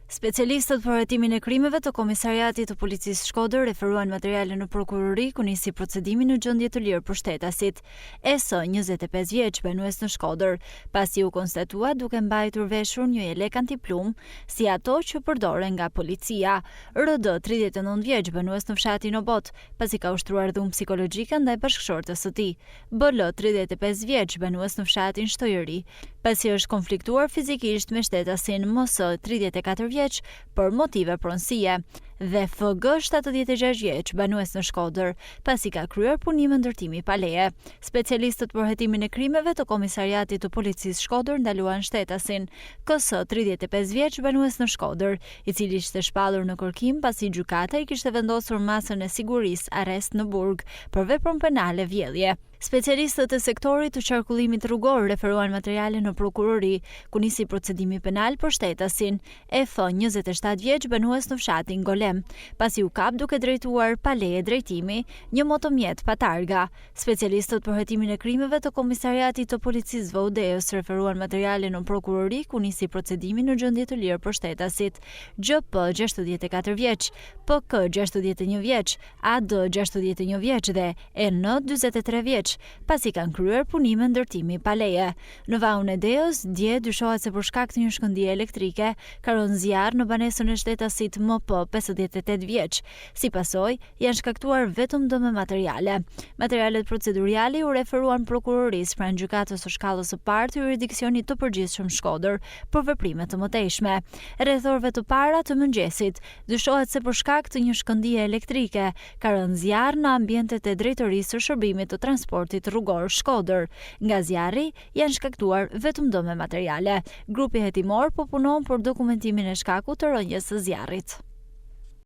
Specialistët për hetimin e krimeve të Komisariatit të Policisë Shkodër referuan materiale në prokurori ku nisi procedimi në gjendje të lirë pushtetasit. ES, 25 vjeç, banues në Shkodër, pasi u konstatua duke mbajtur veshur një jelek antiplum, si ato që përdoren nga policia. RD, 39 vjeç, banues në fshatin Obot, pasi ka ushtruar dhunë psikologjike ndaj bashkëshortës së tij. BL, 35 vjeç, banues në fshatin Shtojëri, pasi është konfliktuar fizikisht me shtetasin MS, 34 vjeç, për motive pronësie, dhe FG, 76 vjeç, banues në Shkodër, pasi ka kryer punime ndërtimi pa leje. Specialistët për hetimin e krimeve të Komisariatit të Policisë Shkodër ndaluan shtetasin KS, 35 vjeç, banues në Shkodër, i cili ishte shpallur në kërkim pasi gjykata i kishte vendosur masën e sigurisë arrest në burg për veprën penale vjedhje. Specialistët e sektorit të qarkullimit rrugor referuan materiale në prokurori, ku nisi procedimi penal për shtetasin EF, 27 vjeç, banues në fshatin Golem, pasi u kap duke drejtuar pa leje drejtimi një motomjet pa targa. Specialistët për hetimin e krimeve të Komisariatit të Policisë Vaudeos referuan materiale në prokurori, ku nisi procedimi në gjendje të lirë për shtetasit GP, 64 vjeç, PK, 61 vjeç, AD, 61 vjeç dhe EN, 43 vjeç, pasi kanë kryer punime ndërtimi pa leje. Në Vaun e Deos, dje dyshohet se për shkak të një shkëndije elektrike ka rënë zjarr në banesën e shtetasit MP, 58 vjeç. Si pasojë, janë shkaktuar vetëm dëme materiale. Materialet proceduriale u referuan prokurorisë pranë gjykatës së shkallës së parë të jurisdiksionit të përgjithshëm Shkodër për veprime të mëtejshme. Rreth orëve të para të mëngjesit, dyshohet se për shkak të një shkëndije elektrike ka rënë zjarr në ambientet e drejtorisë së shërbimit të transportit rrugor Shkodër. Nga zjarri janë shkaktuar vetëm dëme materiale. Grupi hetimor po punon për dokumentimin e shkakut të rënjes së zjarrit.